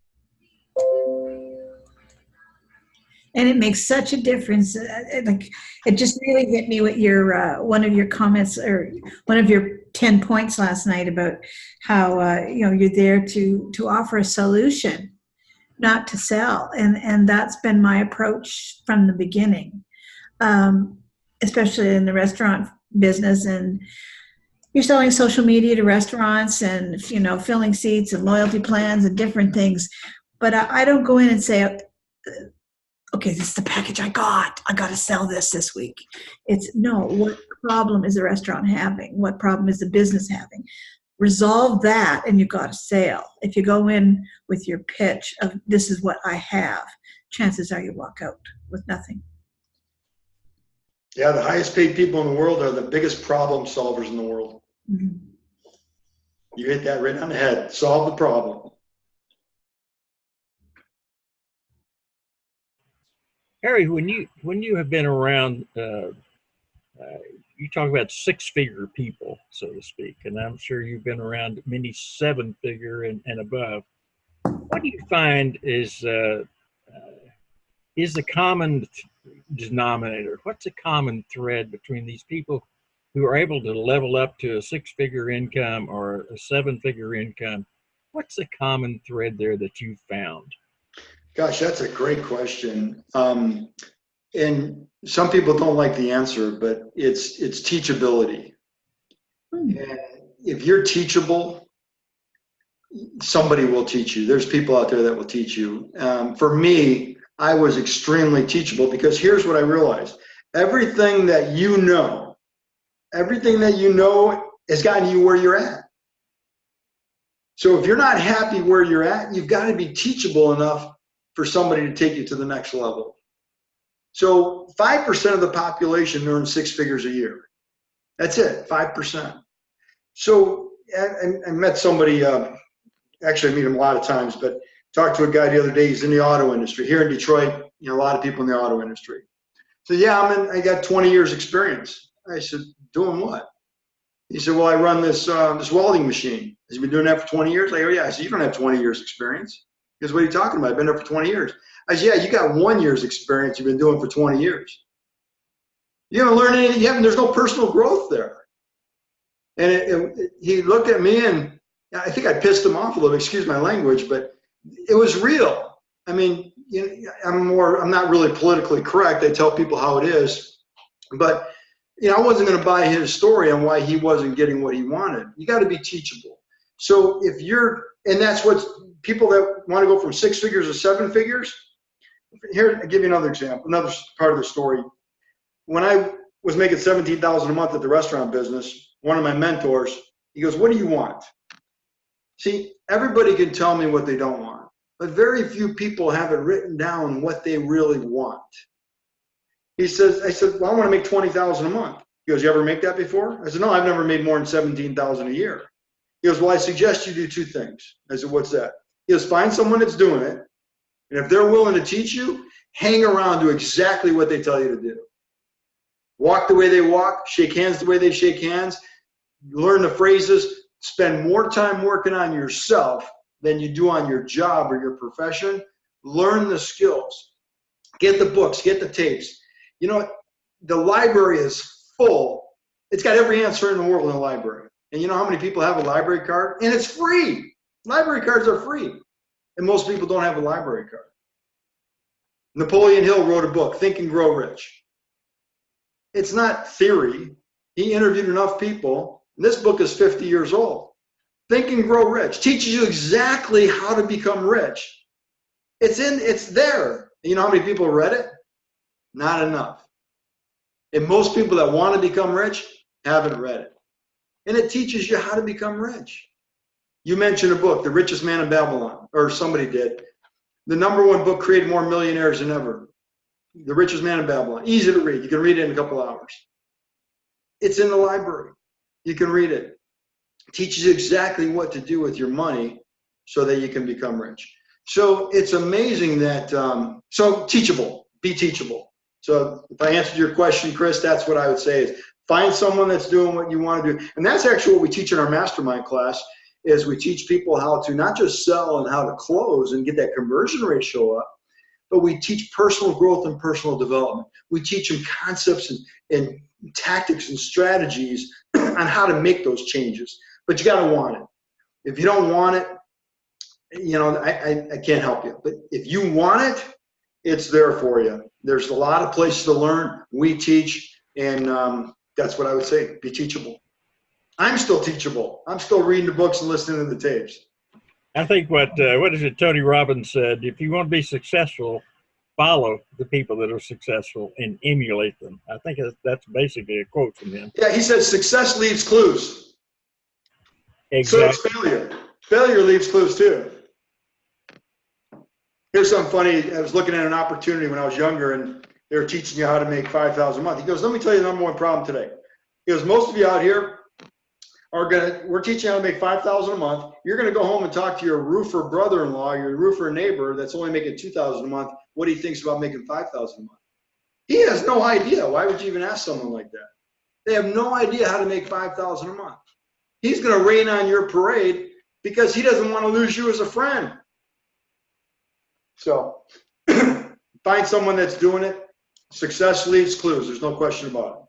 And it makes such a difference. It just really hit me with your one of your comments or one of your 10 points last night about how you're there to offer a solution, not to sell, and that's been my approach from the beginning, especially in the restaurant business. And you're selling social media to restaurants, and filling seats and loyalty plans and different things. But I don't go in and say, okay, this is the package I got to sell this week. It's no, what problem is the restaurant having? What problem is the business having? Resolve that and you've got a sale. If you go in with your pitch of this is what I have, chances are you walk out with nothing. Yeah, the highest paid people in the world are the biggest problem solvers in the world. Mm-hmm. You hit that right on the head. Solve the problem. Harry, when you have been around, you talk about 6-figure people, so to speak, and I'm sure you've been around many 7-figure and above. What do you find is the common denominator? What's the common thread between these people who are able to level up to a 6-figure income or a 7-figure income? What's the common thread there that you've found? Gosh, that's a great question. And some people don't like the answer, but it's teachability. And if you're teachable, somebody will teach you. There's people out there that will teach you. For me, I was extremely teachable because here's what I realized. Everything that you know has gotten you where you're at. So if you're not happy where you're at, you've got to be teachable enough for somebody to take you to the next level. So 5% of the population earns 6 figures a year. That's it, 5%. So I met somebody, actually I meet him a lot of times, but talked to a guy the other day. He's in the auto industry. Here in Detroit, a lot of people in the auto industry. So yeah, I got 20 years experience. I said, doing what? He said, well, I run this welding machine. Has he been doing that for 20 years? I go, yeah. I said, you don't have 20 years experience. He goes, what are you talking about? I've been there for 20 years. I said, yeah, you got 1 year's experience you've been doing for 20 years. You haven't learned anything. There's no personal growth there. And he looked at me, and I think I pissed him off a little, excuse my language, but it was real. I mean, I'm not really politically correct. I tell people how it is. But, I wasn't going to buy his story on why he wasn't getting what he wanted. You got to be teachable. So and that's what people that want to go from 6 figures to 7 figures. Here, I'll give you another example, another part of the story. When I was making $17,000 a month at the restaurant business, one of my mentors, he goes, what do you want? See, everybody can tell me what they don't want, but very few people have it written down what they really want. I said, well, I want to make $20,000 a month. He goes, you ever make that before? I said, no, I've never made more than $17,000 a year. He goes, well, I suggest you do 2 things. I said, what's that? He goes, find someone that's doing it. And if they're willing to teach you, hang around, do exactly what they tell you to do. Walk the way they walk, shake hands the way they shake hands, learn the phrases, spend more time working on yourself than you do on your job or your profession. Learn the skills. Get the books, get the tapes. You know, the library is full. It's got every answer in the world in the library. And you know how many people have a library card? And it's free. Library cards are free. And most people don't have a library card. Napoleon Hill wrote a book, Think and Grow Rich. It's not theory. He interviewed enough people. And this book is 50 years old. Think and Grow Rich teaches you exactly how to become rich. It's there. And you know how many people read it? Not enough. And most people that want to become rich haven't read it. And it teaches you how to become rich. You mentioned a book, The Richest Man in Babylon, or somebody did. The #1 book created more millionaires than ever. The Richest Man in Babylon. Easy to read. You can read it in a couple hours. It's in the library. You can read it. It teaches you exactly what to do with your money so that you can become rich. So it's amazing that, so teachable, be teachable. So if I answered your question, Chris, that's what I would say is find someone that's doing what you want to do. And that's actually what we teach in our mastermind class is we teach people how to not just sell and how to close and get that conversion ratio up, but we teach personal growth and personal development. We teach them concepts and tactics and strategies on how to make those changes. But you got to want it. If you don't want it, you know, I can't help you. But if you want it, it's there for you. There's a lot of places to learn. We teach, and that's what I would say, be teachable. I'm still teachable. I'm still reading the books and listening to the tapes. I think what is it Tony Robbins said, if you want to be successful, follow the people that are successful and emulate them. I think that's basically a quote from him. Yeah, he says success leaves clues. Exactly. So does failure. Failure leaves clues too. Here's something funny. I was looking at an opportunity when I was younger, and they were teaching you how to make $5,000 a month. He goes, let me tell you the #1 problem today. He goes, most of you out here we're teaching you how to make $5,000 a month. You're going to go home and talk to your roofer brother-in-law, your roofer neighbor that's only making $2,000 a month, what he thinks about making $5,000 a month. He has no idea. Why would you even ask someone like that? They have no idea how to make $5,000 a month. He's going to rain on your parade because he doesn't want to lose you as a friend. So find someone that's doing it. Success leaves clues. There's no question about it.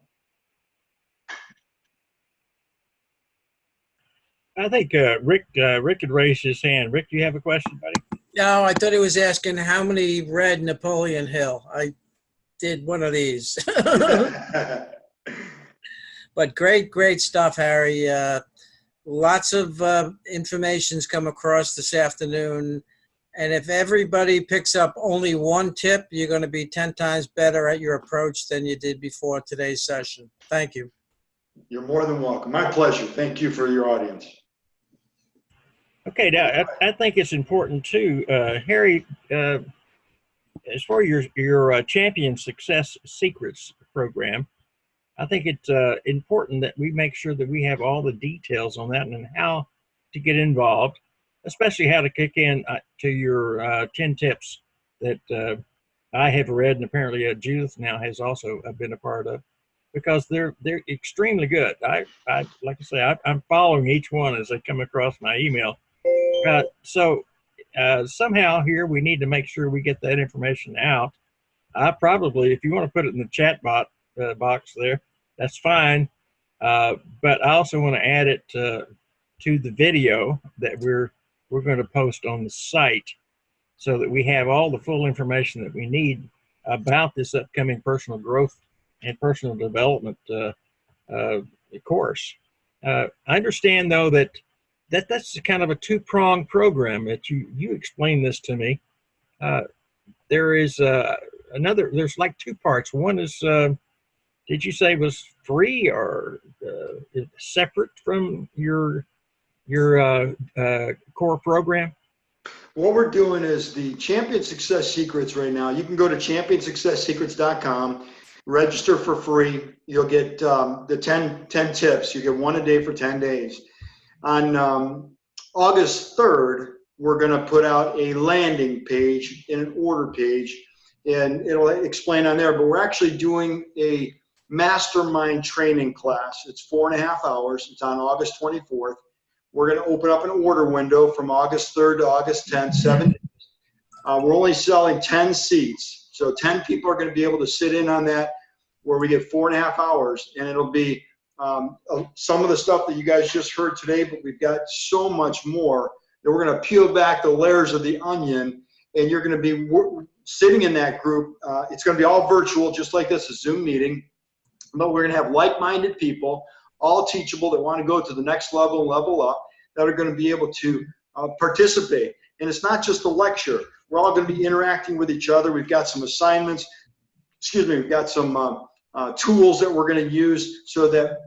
I think Rick had raised his hand. Rick, do you have a question, buddy? No, I thought he was asking how many read Napoleon Hill. I did one of these. But great stuff, Harry. Lots of information's come across this afternoon. And if everybody picks up only one tip, you're going to be 10 times better at your approach than you did before today's session. Thank you. You're more than welcome. My pleasure. Thank you for your audience. Okay, now I think it's important too, Harry. As far as your Champion Success Secrets program, I think it's important that we make sure that we have all the details on that and how to get involved, especially how to kick in to your 10 tips that I have read, and apparently Judith now has also been a part of, because they're extremely good. I like I say, I'm following each one as they come across my email. So somehow here we need to make sure we get that information out. I probably, if you want to put it in the chat box there, that's fine. But I also want to add it to the video that we're going to post on the site, so that we have all the full information that we need about this upcoming personal growth and personal development course. I understand though that's kind of a two-pronged program that you explained this to me. There is there's like two parts. One is, did you say was free or separate from your core program? What we're doing is the Champion Success Secrets right now. You can go to championsuccesssecrets.com, register for free. You'll get the 10 tips. You get one a day for 10 days. On August 3rd, we're going to put out a landing page and an order page, and it'll explain on there. But we're actually doing a mastermind training class. It's 4.5 hours. It's on August 24th. We're going to open up an order window from August 3rd to August 10th, 7 days. We're only selling 10 seats. So 10 people are going to be able to sit in on that, where we get 4.5 hours, and it'll be some of the stuff that you guys just heard today, but we've got so much more that we're going to peel back the layers of the onion, and you're going to be sitting in that group. It's going to be all virtual, just like this, a Zoom meeting, but we're going to have like-minded people, all teachable, that want to go to the next level and level up, that are going to be able to participate. And it's not just a lecture. We're all going to be interacting with each other. We've got some assignments. We've got some tools that we're going to use so that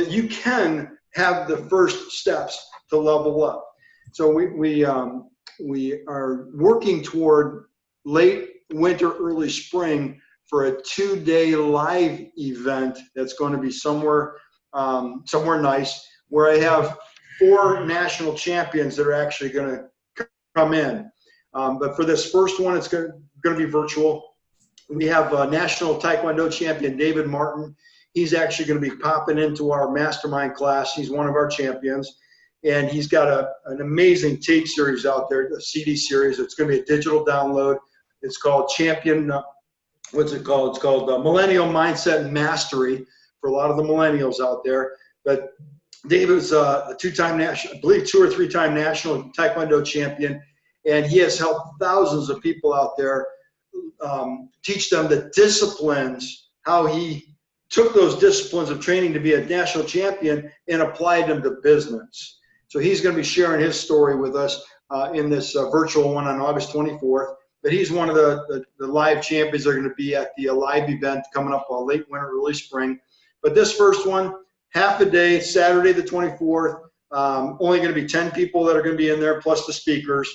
you can have the first steps to level up. So we are working toward late winter, early spring for a 2-day live event that's going to be somewhere nice, where I have 4 national champions that are actually going to come in. But for this first one, it's going to be virtual. We have National Taekwondo champion David Martin. He's actually going to be popping into our mastermind class. He's one of our champions. And he's got an amazing tape series out there, a CD series. It's going to be a digital download. It's called Champion, what's it called? It's called Millennial Mindset Mastery for a lot of the millennials out there. But David's a 2-time national, I believe 2 or 3-time national Taekwondo champion. And he has helped thousands of people out there teach them the disciplines, how he took those disciplines of training to be a national champion and applied them to business. So he's going to be sharing his story with us in this virtual one on August 24th. But he's one of the live champions that are going to be at the live event coming up late winter, early spring. But this first one, half a day, Saturday the 24th, only going to be 10 people that are going to be in there, plus the speakers.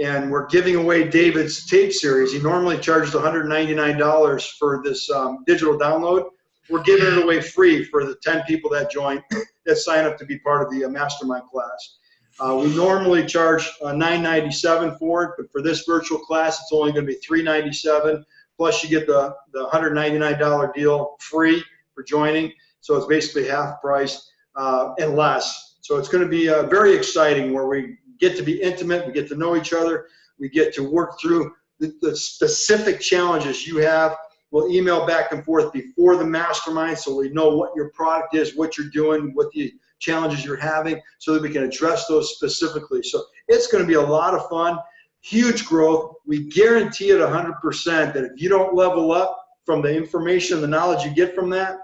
And we're giving away David's tape series. He normally charges $199 for this digital download. We're giving it away free for the 10 people that join, that sign up to be part of the mastermind class. We normally charge $997 for it, but for this virtual class, it's only going to be $397. Plus, you get the $199 deal free for joining. So it's basically half price and less. So it's going to be very exciting, where we get to be intimate, we get to know each other, we get to work through the specific challenges you have. We'll email back and forth before the mastermind, so we know what your product is, what you're doing, what the challenges you're having, so that we can address those specifically. So it's going to be a lot of fun, huge growth. We guarantee it 100% that if you don't level up from the information, the knowledge you get from that,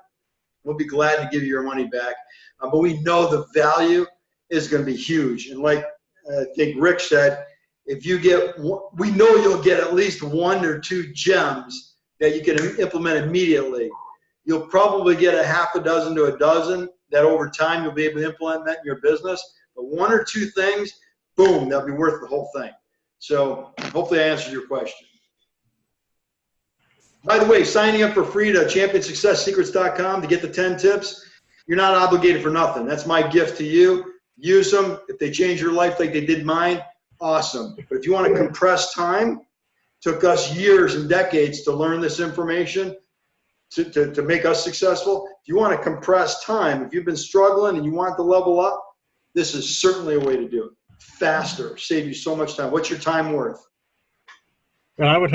we'll be glad to give you your money back. But we know the value is going to be huge. And like I think Rick said, if you get, we know you'll get at least 1 or 2 gems that you can implement immediately. You'll probably get a half a dozen to a dozen that over time you'll be able to implement that in your business. But 1 or 2 things, boom, that'll be worth the whole thing. So hopefully I answered your question. By the way, signing up for free to championsuccesssecrets.com to get the 10 tips, you're not obligated for nothing. That's my gift to you. Use them. If they change your life like they did mine, awesome. But if you want to compress time, took us years and decades to learn this information to make us successful. If you want to compress time, if you've been struggling and you want to level up, this is certainly a way to do it. Faster, save you so much time. What's your time worth? Well, I would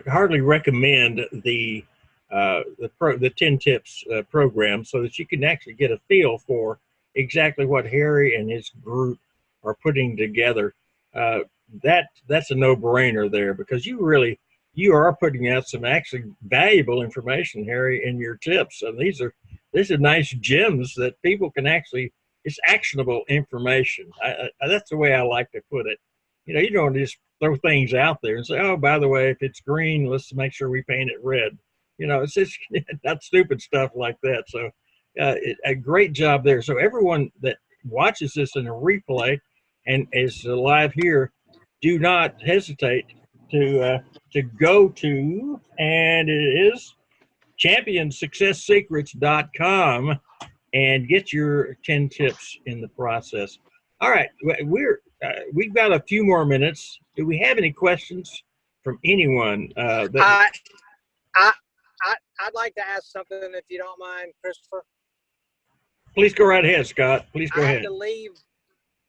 hardly recommend the 10 tips program, so that you can actually get a feel for exactly what Harry and his group are putting together. That's a no-brainer there, because you are putting out some actually valuable information, Harry, in your tips. And these are nice gems that people can actually, it's actionable information. That's the way I like to put it. You don't just throw things out there and say, oh, by the way, if it's green, let's make sure we paint it red. It's just not stupid stuff like that. So a great job there. So everyone that watches this in a replay and is live here, do not hesitate to go to, and it is championsuccesssecrets.com, and get your 10 tips in the process. All right, we've got a few more minutes. Do we have any questions from anyone? I'd like to ask something, if you don't mind, Christopher. Please go right ahead, Scott. Please go I had ahead. to leave.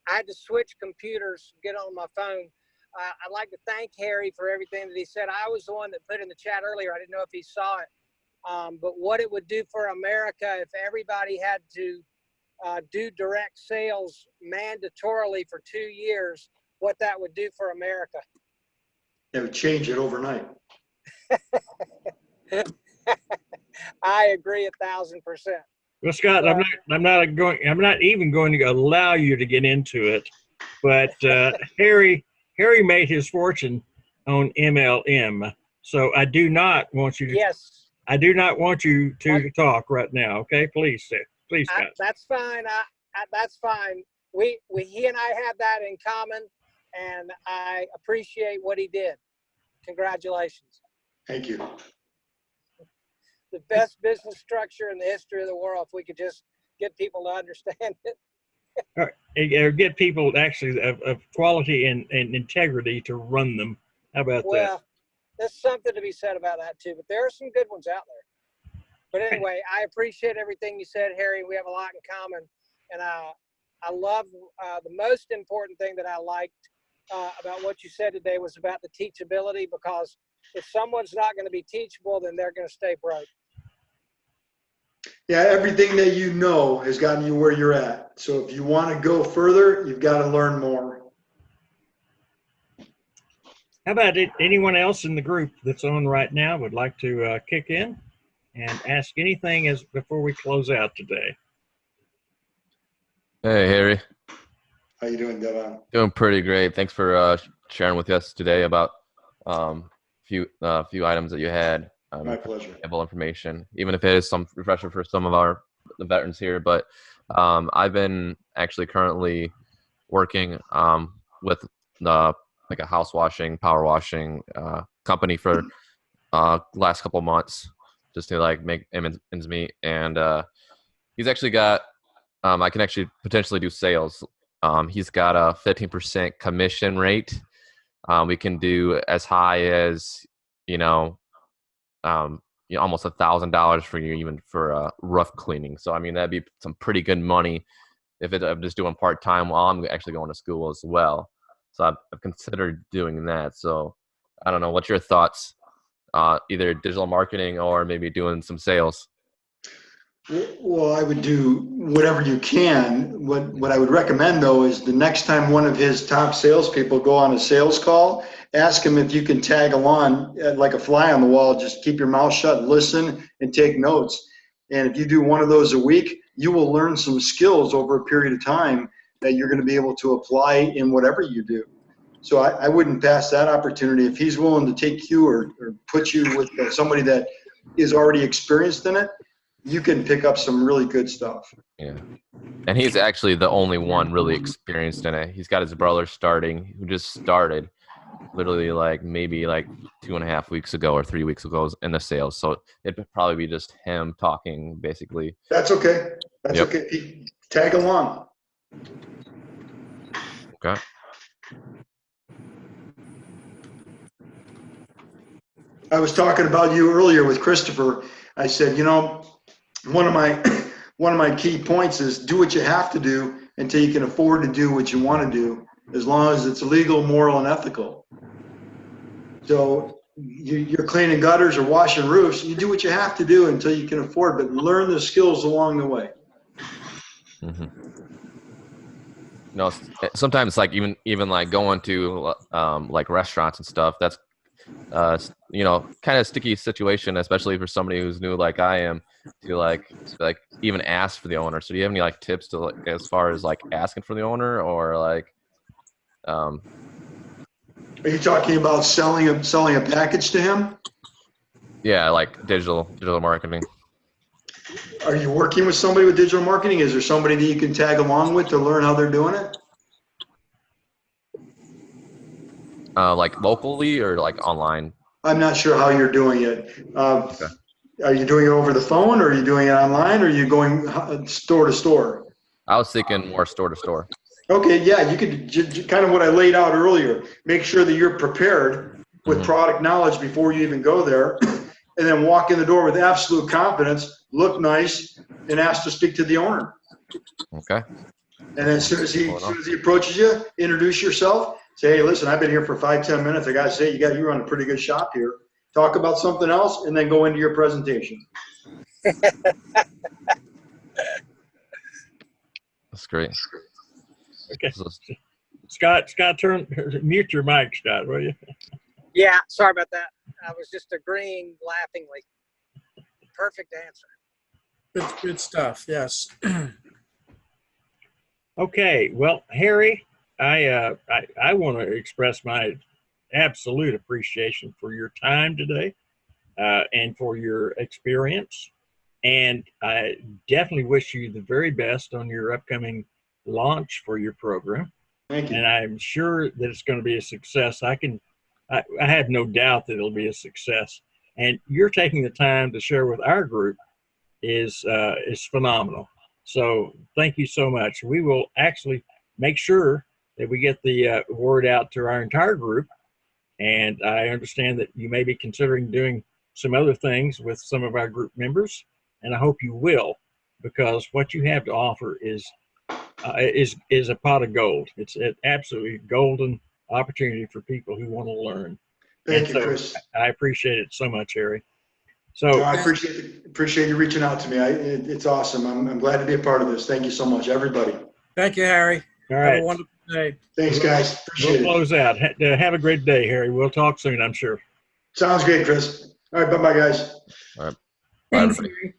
I had to switch computers, get on my phone. I'd like to thank Harry for everything that he said. I was the one that put in the chat earlier. I didn't know if he saw it. But what it would do for America if everybody had to do direct sales mandatorily for 2 years, what that would do for America. It would change it overnight. I agree 1,000%. Well, Scott, Well, I'm not even going to allow you to get into it. But Harry made his fortune on MLM. So I do not want you to. yes, I do not want you to talk right now. Okay, please, Scott. that's fine. That's fine. He and I have that in common, and I appreciate what he did. Congratulations. Thank you. The best business structure in the history of the world. If we could just get people to understand it. Or get people actually of quality and integrity to run them. How about that? Well, there's something to be said about that too, but there are some good ones out there. But anyway, I appreciate everything you said, Harry. We have a lot in common, and I love the most important thing that I liked about what you said today was about the teachability, because if someone's not going to be teachable, then they're going to stay broke. Yeah, everything that you know has gotten you where you're at. So if you want to go further, you've got to learn more. How about it? Anyone else in the group that's on right now would like to kick in and ask anything before we close out today? Hey, Harry. How you doing, Devon? Doing pretty great. Thanks for sharing with us today about few items that you had. My pleasure. Valuable information, even if it is some refresher for some of the veterans here. But I've been actually currently working with like a house washing, power washing company for last couple months, just to like make ends meet. And he's actually got I can actually potentially do sales. He's got a 15% commission rate. We can do as high as almost $1,000 for you, even for roof cleaning. So I mean, that'd be some pretty good money if I'm just doing part time while I'm actually going to school as well. So I've considered doing that. So I don't know, what's your thoughts? Either digital marketing or maybe doing some sales. Well, I would do whatever you can. What I would recommend, though, is the next time one of his top salespeople go on a sales call, ask him if you can tag along like a fly on the wall. Just keep your mouth shut, listen, and take notes. And if you do one of those a week, you will learn some skills over a period of time that you're going to be able to apply in whatever you do. So I wouldn't pass that opportunity. If he's willing to take you or put you with somebody that is already experienced in it, you can pick up some really good stuff. Yeah. And he's actually the only one really experienced in it. He's got his brother starting, who just started literally maybe 2.5 weeks ago or 3 weeks ago in the sales. So it'd probably be just him talking basically. That's okay. That's Yep. okay. Tag along. Okay. I was talking about you earlier with Christopher. I said, one of my key points is do what you have to do until you can afford to do what you want to do, as long as it's legal, moral, and ethical. So you're cleaning gutters or washing roofs, you do what you have to do until you can afford, but learn the skills along the way. Mm-hmm. Sometimes even like going to like restaurants and stuff, that's kind of sticky situation, especially for somebody who's new like I am, to like even ask for the owner. So do you have any tips to as far as asking for the owner, or Are you talking about selling a package to him? Yeah, like digital marketing. Are you working with somebody with digital marketing? Is there somebody that you can tag along with to learn how they're doing it? Like locally or online? I'm not sure how you're doing it. Okay. Are you doing it over the phone, or are you doing it online, or are you going store to store? I was thinking more store to store. Okay, yeah, you could kind of what I laid out earlier. Make sure that you're prepared with product knowledge before you even go there, and then walk in the door with absolute confidence, look nice, and ask to speak to the owner. Okay. And then as soon as he approaches you, introduce yourself. Say, hey, listen, I've been here for 5-10 minutes. I got to say, you run a pretty good shop here. Talk about something else, and then go into your presentation. That's great. Okay. Scott, mute your mic, Scott, will you? Yeah, sorry about that. I was just agreeing laughingly. Perfect answer. Good stuff. Yes. Okay. Well, Harry, I want to express my absolute appreciation for your time today and for your experience. And I definitely wish you the very best on your upcoming launch for your program. Thank you. And I'm sure that it's going to be a success. I have no doubt that it'll be a success. And you're taking the time to share with our group is phenomenal. So thank you so much. We will actually make sure that we get the word out to our entire group. And I understand that you may be considering doing some other things with some of our group members, and I hope you will, because what you have to offer is a pot of gold. It's an absolutely golden opportunity for people who want to learn. Thank you, Chris. I appreciate it so much, Harry. So no, I appreciate you reaching out to me. It's awesome. I'm glad to be a part of this. Thank you so much, everybody. Thank you, Harry. All right. Have a wonderful day. Thanks, guys. Appreciate we'll close out. Have a great day, Harry. We'll talk soon, I'm sure. Sounds great, Chris. All right, bye-bye, guys. All right. Thanks, Bye, Harry.